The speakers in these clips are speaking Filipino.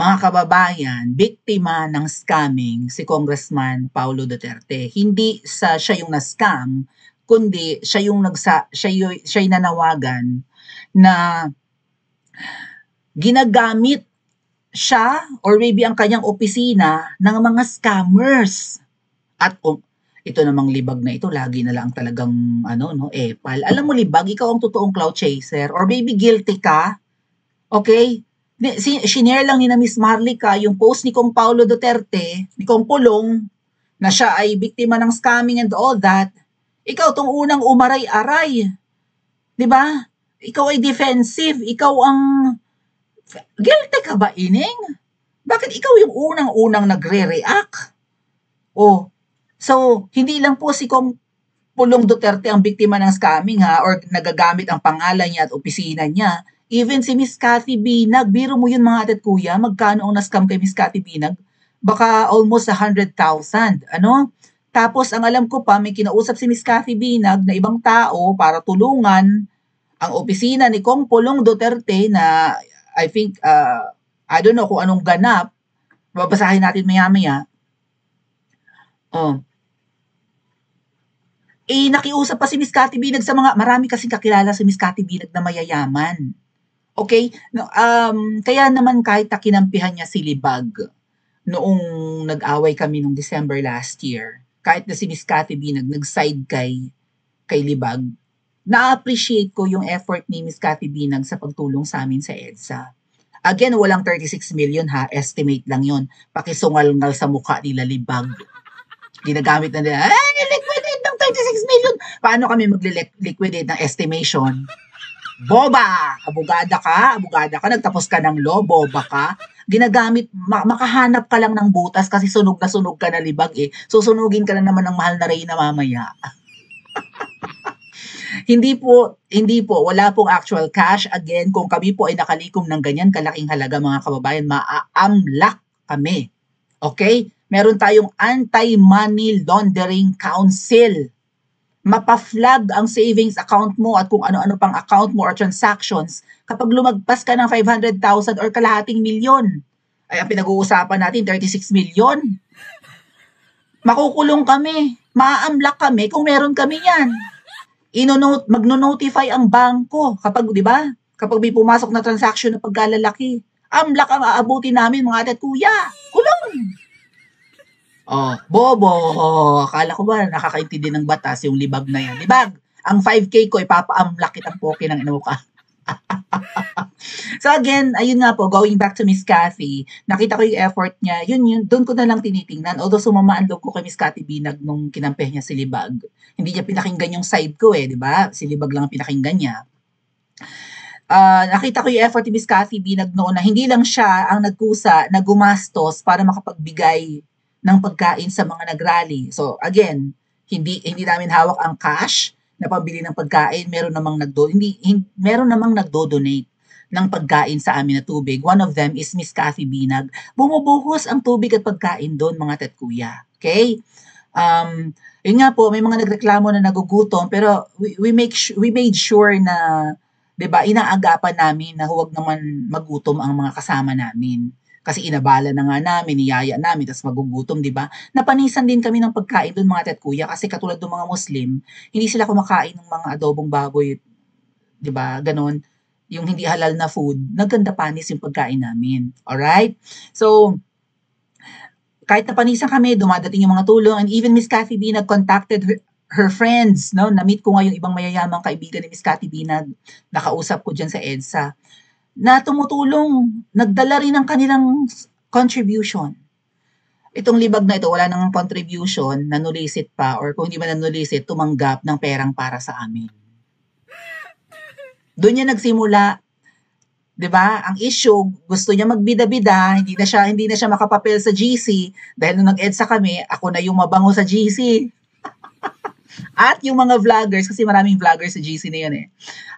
Mga kababayan, biktima ng scamming si Congressman Paulo Duterte. Hindi siya yung na-scam, kundi siya yung nanawagan na ginagamit siya or maybe ang kanyang opisina ng mga scammers. At ito namang libag na ito, lagi na lang talagang epal. Alam mo libag, ikaw ang totoong cloud chaser or maybe guilty ka. Okay? Shinare lang ni na Miss Marlica yung post ni Kong Paulo Duterte, ni Kong Pulong, na siya ay biktima ng scamming and all that. Ikaw tong unang umaray-aray. 'Di ba? Ikaw ay defensive, ikaw ang guilty ka ba, Ining? Bakit ikaw yung unang-unang nagre-react? Oh, so hindi lang po si Kong Pulong Duterte ang biktima ng scamming or nagagamit ang pangalan niya at opisina niya. Even si Miss Cathy Binag, biro mo yun mga ate at kuya, magkano ang na-scam kay Miss Cathy Binag? Baka almost 100,000, ano? Tapos ang alam ko pa, may kinausap si Miss Cathy Binag na ibang tao para tulungan ang opisina ni Kong Pulong Duterte na I think, I don't know kung anong ganap, babasahin natin maya-maya. Nakiusap pa si Miss Cathy Binag sa marami kasing kakilala si Miss Cathy Binag na mayayaman. Okay? Kaya naman kahit kinampihan niya si Libag noong nag-away kami noong December last year, kahit na si Miss Cathy Binag nag-side kay Libag, na-appreciate ko yung effort ni Miss Cathy Binag sa pagtulong sa amin sa EDSA. Again, walang 36 million estimate lang yon. Pakisungal-ngal sa mukha nila Libag. Ginagamit na nila, liquidate ng 36 million. Paano kami mag-liquidate ng estimation? Boba! Abogada ka, nagtapos ka ng law, boba ka. Ginagamit, makahanap ka lang ng butas kasi sunog na sunog ka na Libag Susunugin ka na naman ng mahal na Reyna mamaya. Hindi po, wala pong actual cash. Again, kung kami po ay nakalikom ng ganyan kalaking halaga mga kababayan, maa-amlak kami. Okay? Meron tayong Anti-Money Laundering Council. Mapa-flag ang savings account mo at kung ano-ano pang account mo or transactions kapag lumagpas ka ng 500,000 or kalahating milyon. Ay, ang pinag-uusapan natin, 36 million. Makukulong kami. Maa-amlak kami kung meron kami yan. Magno-notify ang bangko kapag, di ba? Kapag may pumasok na transaction na pagkalalaki. Amlak ang aabuti namin mga ate at kuya. Kulong! Bobo. Akala ko ba nakakaintindi ng batas yung Libag na yan. Libag, ang 5K ko ipapaamlak kitang poke ng ino ka. So again, ayun nga po, going back to Miss Cathy, nakita ko yung effort niya. Yun, doon ko na lang tinitingnan. Although sumama ang loob ko kay Miss Cathy Binag nung kinampeh niya si Libag. Hindi niya pinakinggan yung side ko di ba? Si Libag lang ang pinakinggan niya. Nakita ko yung effort ni Miss Cathy Binag noon na hindi lang siya ang nagkusa na gumastos para makapagbigay ng pagkain sa mga nagrally. So again, hindi namin hawak ang cash na pambili ng pagkain. Meron namang nagdo-donate ng pagkain sa amin na tubig. One of them is Miss Cathy Binag. Bumubuhos ang tubig at pagkain doon mga tetkuya. Okay? Yun nga po, may mga nagreklamo na nagugutom pero we made sure na 'di ba, inaagapan namin na huwag naman magutom ang mga kasama namin. Kasi inabala na nga namin, niyaya namin, tapos magugutom, di ba? Napanisan din kami ng pagkain doon mga tetkuya kasi katulad ng mga Muslim, hindi sila kumakain ng mga adobong baboy, di ba? Ganon. Yung hindi halal na food, naganda panis yung pagkain namin. Alright? So, kahit napanisan kami, dumadating yung mga tulong, and even Miss Cathy Binag contacted her friends, no? Na-meet ko nga yung ibang mayayamang kaibigan ni Miss Cathy Binag. Nakausap ko dyan sa EDSA na tumutulong, nagdala rin ng kanilang contribution. Itong Libag na ito, wala nang contribution, nanulisit pa, or kung hindi man nanulisit, tumanggap ng perang para sa amin. Doon niya nagsimula, 'di ba? Ang issue, gusto niya magbida-bida, hindi na siya makapapel sa GC dahil nung nag-EDSA kami, ako na yung mabango sa GC. At yung mga vloggers, kasi maraming vloggers sa GC na yun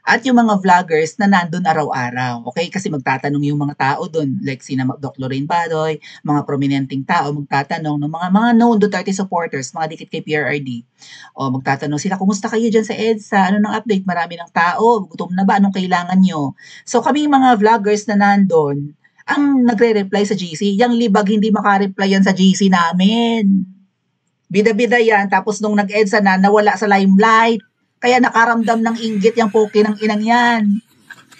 At yung mga vloggers na nandun araw-araw. Okay? Kasi magtatanong yung mga tao dun. Like sina Doc Lorraine Badoy, mga prominenteng tao, magtatanong ng mga known Duterte supporters, mga dikit kay PRRD. O magtatanong sila, kumusta kayo dyan sa EDSA? Ano nang update? Marami ng tao. Gutom na ba? Anong kailangan nyo? So kami mga vloggers na nandun, ang nagre-reply sa GC. Yang libag hindi maka-reply yan sa GC namin. Bida-bida yan, tapos nung nag-EDSA na, nawala sa limelight. Kaya nakaramdam ng inggit yung poke ng inang yan.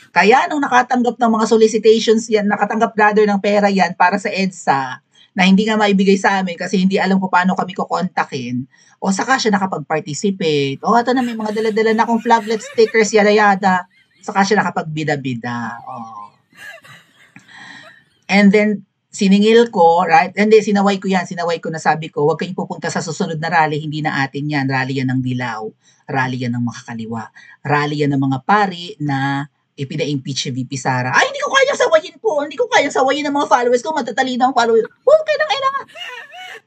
Kaya nung nakatanggap ng mga solicitations yan, nakatanggap rather ng pera yan para sa EDSA, na hindi nga maibigay sa amin kasi hindi alam ko paano kami kukontakin, o saka siya nakapag-participate. O ito na, may mga dala-dala na akong flaglet stickers, yada-yada. Saka siya nakapag-bida-bida. O. And then, siningil ko, right? Hindi, sinaway ko yan. Sinaway ko na sabi ko, huwag kayong pupunta sa susunod na rally, hindi na atin yan. Rally yan ng Dilaw. Rally yan ng makakaliwa. Rally yan ng mga pari na ipina-impeach si VP Sara. Ay, hindi ko kayang sawayin po. Hindi ko kayang sawayin ng mga followers ko. Matatalino ang followers. Okay na, kailangan.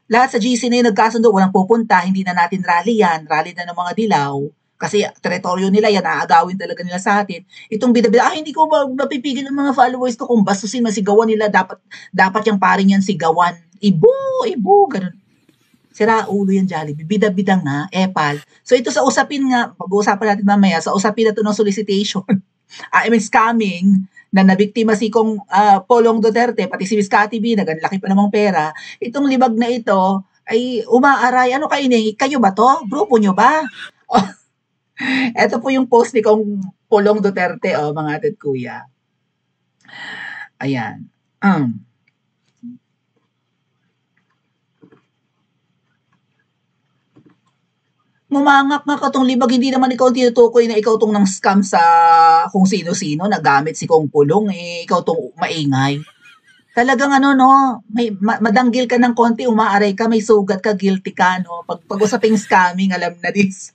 Lahat sa GC na yung nagkasundo, walang pupunta. Hindi na natin rally yan. Rally na ng mga Dilaw. Kasi teritoryo nila yan, aagawin talaga nila sa atin. Itong bida-bida, hindi ko mapipigil ng mga followers ko kung bastusin, masigawan nila, dapat yung paring yan sigawan. Ibo, ganun. Sira ulo yan, Jollibee. Bida-bida nga, epal. So ito sa usapin nga, pag-uusapan natin mamaya, sa usapin na ito ng solicitation, scamming, na nabiktima si Kong Polong Duterte, pati si Miss Cathy B, naganlaki pa namang pera, itong libag na ito, ay umaaray. Ano kayo ni? Kayo ba to? Grupo nyo ba? Ito po yung post ni Kong Polong Duterte, mga atit kuya. Ayan. Ngumangak nga ka tong libag, hindi naman ikaw tinutukoy na ikaw tong nang scam sa kung sino-sino, nagamit si Kong Pulong, ikaw tong maingay. Talagang madanggil ka ng konti, umaaray ka, may sugat ka, guilty ka, no? Pag-usaping scamming, alam na this.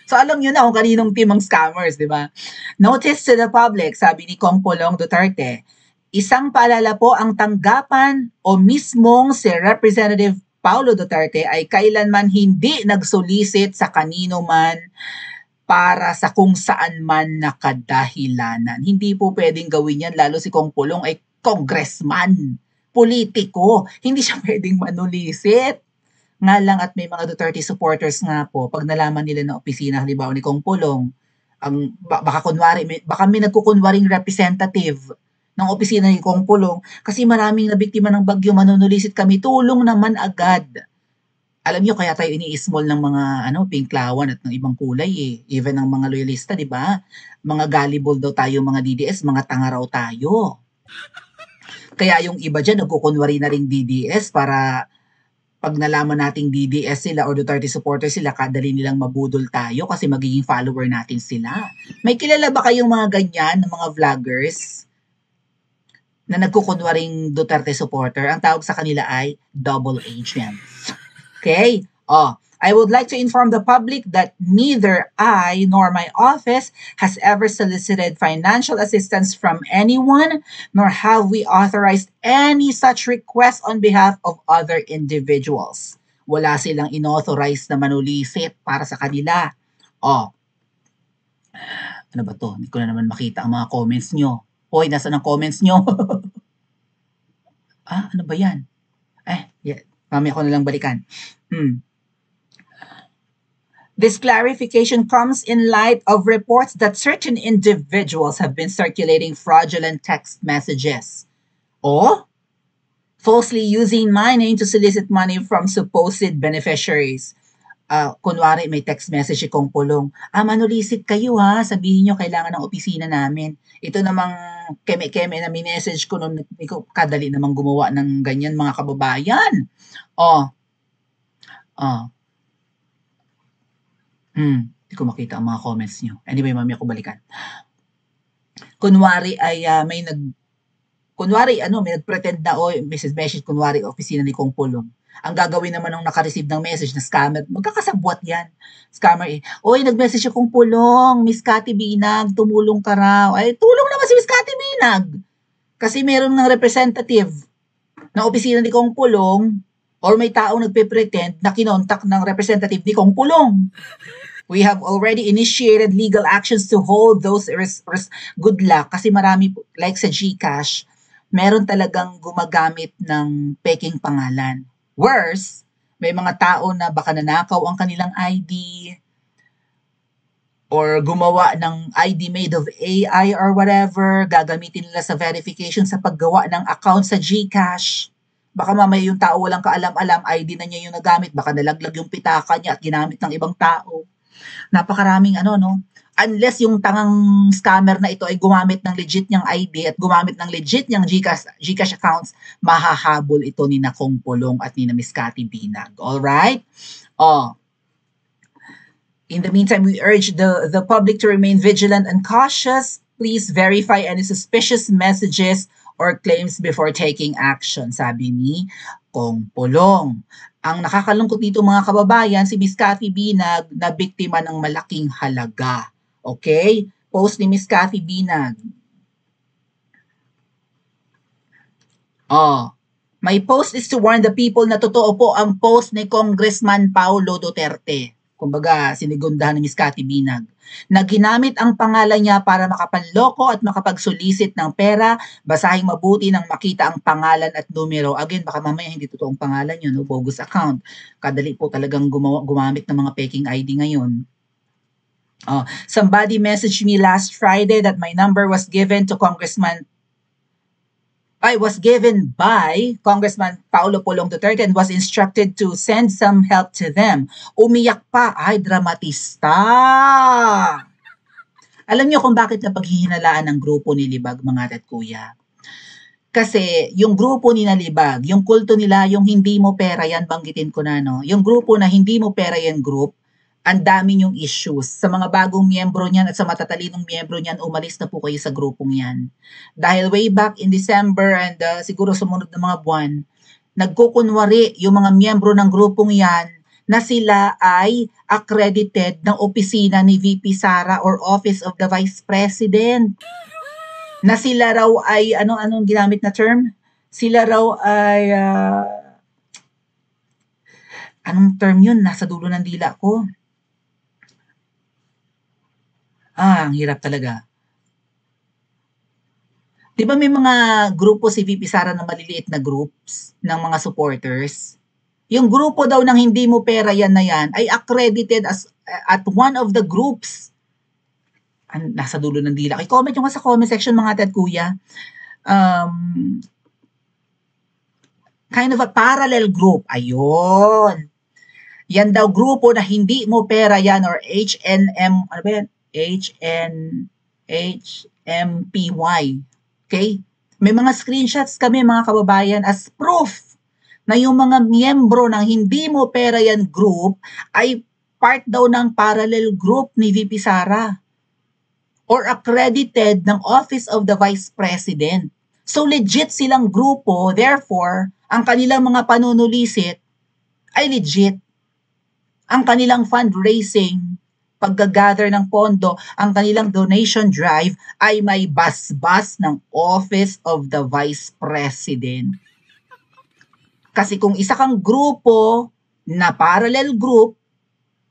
So, alam nyo na kung kaninong team ang scammers, di ba? Notice to the public, sabi ni Kong Polong Duterte, isang paalala po ang tanggapan o mismong si Representative Paulo Duterte ay kailanman hindi nagsolicit sa kanino man para sa kung saan man nakadahilanan. Hindi po pwedeng gawin yan, lalo si Kong Pulong ay congressman, politiko. Hindi siya pwedeng manulisit. Nga lang at may mga Duterte supporters nga po, pag nalaman nila na opisina, halimbawa ni Kong Pulong, baka may nagkukunwaring representative ng opisina ni Kong Pulong kasi maraming nabiktima ng bagyo, manunulisit kami, tulong naman agad. Alam niyo kaya tayo ini-small ng mga pinklawan at ng ibang kulay even ng mga loyalista, di ba? Mga gullible daw tayo, mga DDS, mga tanga raw tayo. Kaya yung iba diyan nagkukunwari na ring DDS para pag nalaman nating DDS sila o Duterte supporters sila, kadali nilang mabudol tayo kasi magiging follower natin sila. May kilala ba kayong mga ganyan, ng mga vloggers na nagkukunwaring Duterte supporter? Ang tawag sa kanila ay double agents. Okay? I would like to inform the public that neither I nor my office has ever solicited financial assistance from anyone, nor have we authorized any such request on behalf of other individuals. Wala silang inauthorize na manulisit para sa kanila. Ano ba to? Hindi ko na naman makita ang mga comments nyo. Hoy, nasaan ang comments nyo? Ano ba yan? Yeah. Mamaya ko na lang balikan. This clarification comes in light of reports that certain individuals have been circulating fraudulent text messages or falsely using my name to solicit money from supposed beneficiaries. Kunwari may text message si Kong Pulong, manulisit kayo sabihin nyo kailangan ng opisina namin. Ito namang keme-keme na minessage ko noon, kadali namang gumawa ng ganyan mga kababayan. Hindi ko makita ang mga comments nyo. Anyway, mamaya ko balikan. Kunwari ay may nag-pretend na message kunwari opisina ni Kong Pulong. Ang gagawin naman ng naka-receive ng message na scammer, magkakasabwat yan. Scammer nag-message si Kong Pulong, Miss Cathy Binag, tumulong ka raw. Ay, tulong naman si Miss Cathy Binag. Kasi meron ng representative ng opisina ni Kong Pulong or may taong nagpe-pretend na kinontak ng representative ni Kong Pulong. We have already initiated legal actions to hold those good luck kasi marami, like sa GCash, meron talagang gumagamit ng peking pangalan. Worse, may mga tao na baka nanakaw ang kanilang ID, or gumawa ng ID made of AI or whatever, gagamitin nila sa verification sa paggawa ng account sa GCash. Baka mamaya yung tao walang kaalam-alam, ID na niya yung nagamit, baka nalaglag yung pitaka niya at ginamit ng ibang tao. Napakaraming ano, no? Unless yung tangang scammer na ito ay gumamit ng legit niyang ID at gumamit ng legit niyang GCash accounts, mahahabol ito ni na Kong Pulong at ni na Miss Cathy Binag. Alright? Oh, in the meantime, we urge the public to remain vigilant and cautious. Please verify any suspicious messages or claims before taking action, sabi ni Kong Pulong. Ang nakakalungkot dito mga kababayan, si Miss Cathy Binag na biktima ng malaking halaga. Okay? Post ni Miss Cathy Binag. Oh, my post is to warn the people na totoo po ang post ni Congressman Paulo Duterte. Kumbaga, sinigundahan ni Miss Cathy Binag, na ginamit ang pangalan niya para makapanloko at makapagsolicit ng pera. Basahin mabuti nang makita ang pangalan at numero. Again, baka mamaya hindi totoong pangalan yun, no? Bogus account. Kadali po talagang gumamit ng mga peking ID ngayon. Somebody messaged me last Friday that my number was given by Congressman Paulo Pulong Duterte and was instructed to send some help to them. Umiyak pa, ay dramatista. Alam niyo kung bakit napaghihinalaan ng grupo ni Libag, mga ate at kuya? Kasi yung grupo ni Libag, yung kulto nila, yung hindi mo pera yan, banggitin ko na, no? Yung grupo na hindi mo pera yan group, ang dami yung issues. Sa mga bagong miyembro niyan at sa matatalinong miyembro niyan, umalis na po kayo sa grupong yan. Dahil way back in December and siguro sumunod na mga buwan, nagkukunwari yung mga miyembro ng grupong yan na sila ay accredited ng opisina ni VP Sara or Office of the Vice President. Na sila raw ay, anong ginamit na term? Sila raw ay, anong term yun? Nasa dulo ng dila ko. Ang hirap talaga. Di ba may mga grupo si VP Sara na maliliit na groups ng mga supporters? Yung grupo daw ng hindi mo pera yan na yan ay accredited as at one of the groups. Nasa dulo ng dila. I-comment nyo nga sa comment section mga ate at kuya. Kind of a parallel group. Ayun. Yan daw grupo na hindi mo pera yan or HNM, ano ba yan? HMPY. Okay? May mga screenshots kami mga kababayan as proof na yung mga miyembro ng hindi mo pera yan group ay part daw ng parallel group ni VP Sara or accredited ng Office of the Vice President. So legit silang grupo, therefore, ang kanilang mga panunulisit ay legit. Ang kanilang fundraising, paggagather ng pondo, ang kanilang donation drive ay may basbas ng Office of the Vice President. Kasi kung isa kang grupo na parallel group,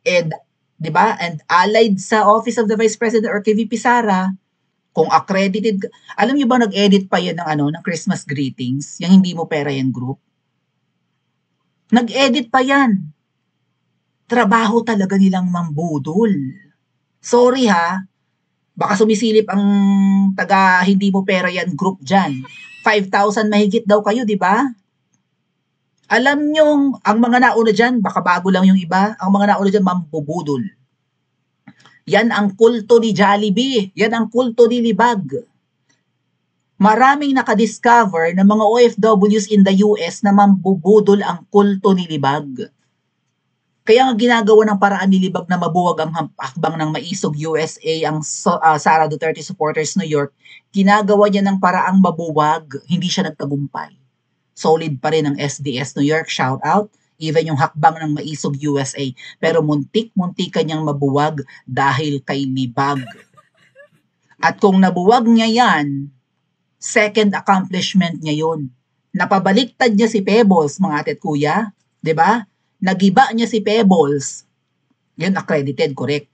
and, di ba, and allied sa Office of the Vice President or kay VP Sara, kung accredited, alam niyo ba nag-edit pa yan ng Christmas greetings, yung hindi mo pera yan group? Nag-edit pa yan. Trabaho talaga nilang mambudol. Sorry ha, baka sumisilip ang taga hindi mo pera yan group dyan. 5,000 mahigit daw kayo, di ba? Alam nyo, ang mga nauna dyan, baka bago lang yung iba, ang mga nauna dyan, mambubudol. Yan ang kulto ni Jollibee. Yan ang kulto ni Libag. Maraming nakadiscover ng mga OFWs in the US na mambubudol ang kulto ni Libag. Kaya nga ginagawa ng paraan ni Libag na mabuwag ang hakbang ng Maisog USA, ang Sara Duterte Supporters New York, ginagawa niya ng paraang mabuwag, hindi siya nagtagumpay. Solid pa rin ang SDS New York, shout out, even yung hakbang ng Maisog USA, pero muntik-muntik kanyang mabuwag dahil kay Libag. At kung nabuwag niya yan, second accomplishment niya yun. Napabaliktad niya si Pebbles, mga ate at kuya, di ba? Nagiba niya si Pebbles. Yan accredited, correct.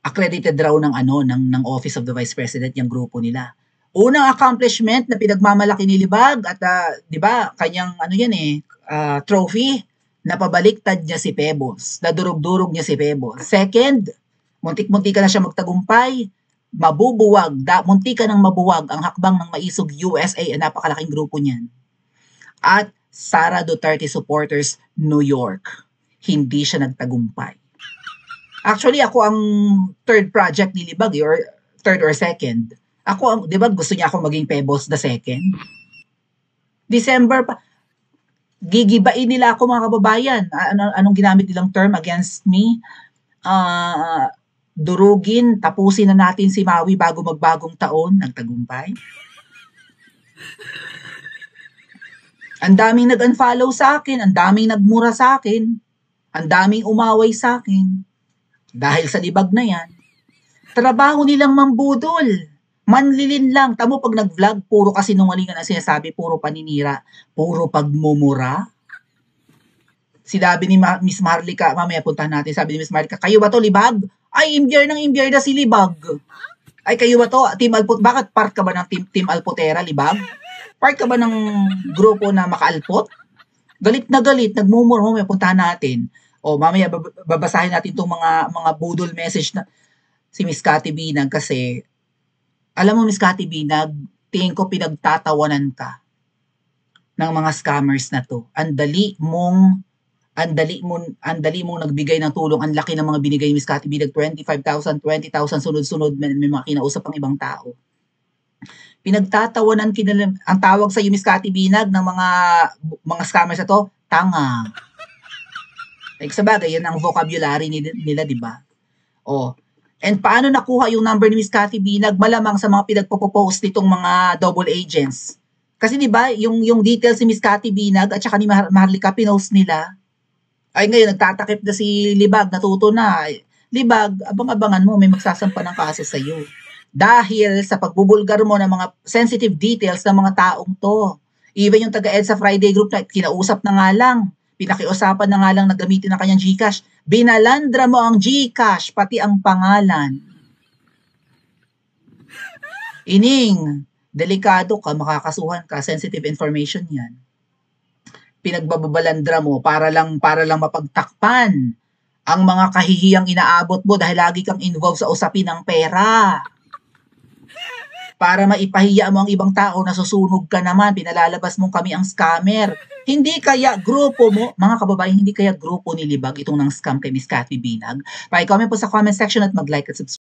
Accredited raw ng Office of the Vice President yung grupo nila. Unang accomplishment na pinagmamalaki ni Libag at 'di ba, kanyang trophy, napabaliktad niya si Pebbles. Nadurog-durog niya si Pebbles. Second, Muntik-muntik ka na siya magtagumpay, mabubuwag, muntik ka nang mabuwag ang hakbang ng Maisog USA, ang napakalaking grupo niyan. At Sara Duterte supporters, New York. Hindi siya nagtagumpay. Actually, ako ang third project ni Libag, or third or second. Ako, di ba gusto niya ako maging Pebbles the second? December pa, gigibain nila ako mga kababayan. Anong ginamit nilang term against me? Durugin, tapusin na natin si Maui bago magbagong taon, nagtagumpay. Ang daming nag-unfollow sa akin, ang daming nagmura sa akin, ang daming umaway sa akin. Dahil sa Libag na yan, trabaho nilang mambudol. Manlilin lang. Tamo pag nag-vlog, puro kasinungalingan ang sinasabi, puro paninira, puro pagmumura. Sinabi ni Miss Marlica, mamaya puntahan natin, sabi ni Miss Marlica, kayo ba to, Libag? Ay, imbyar na si Libag. Ay, kayo ba to, Team Alpot? Bakit part ka ba ng Team Alpotera, Libag? Part ka ba ng grupo na makaalpot? Galit na galit, nagmumura, mamaya puntahan natin. O mamaya babasahin natin itong mga budol message na si Miss Cathy Binag, kasi alam mo, Miss Cathy Binag, tingin ko pinagtatawanan ka ng mga scammers na to. Ang dali mong nagbigay ng tulong. Ang laki ng mga binigay ni Miss Cathy Binag, 25,000, 20,000 sunod-sunod, may mga kinausap ang ibang tao. Pinagtatawanan ang tawag sa iyo, Miss Cathy Binag, ng mga scammers na to, tanga. Like, sa bagay, yan ang vocabulary nila, di ba? Oh. And paano nakuha yung number ni Miss Cathy Binag? Malamang sa mga pinagpo-post nitong mga double agents. Kasi di ba, yung details ni Miss Cathy Binag at saka ni Marlica, pinost nila. Ay, ngayon, nagtatakip na si Libag, natuto na. Libag, abang-abangan mo, may magsasampa ng kaso sa iyo. Dahil sa pagbubulgar mo ng mga sensitive details ng mga taong to. Even yung taga-EDSA Friday group na kinausap na nga lang, pinakiusapan na nga lang na gamitin ang kanyang GCash. Binalandra mo ang GCash, pati ang pangalan. Ining, delikado ka, makakasuhan ka, sensitive information yan. Pinagbabalandra mo para lang mapagtakpan ang mga kahihiyang inaabot mo dahil lagi kang involved sa usapin ng pera. Para maipahiya mo ang ibang tao na susunog ka naman, pinalalabas mong kami ang scammer. Hindi kaya grupo mo, mga kababayan, hindi kaya grupo ni Libag itong nang scam kay Miss Cathy Binag? Paki-comment po sa comment section at mag-like at subscribe.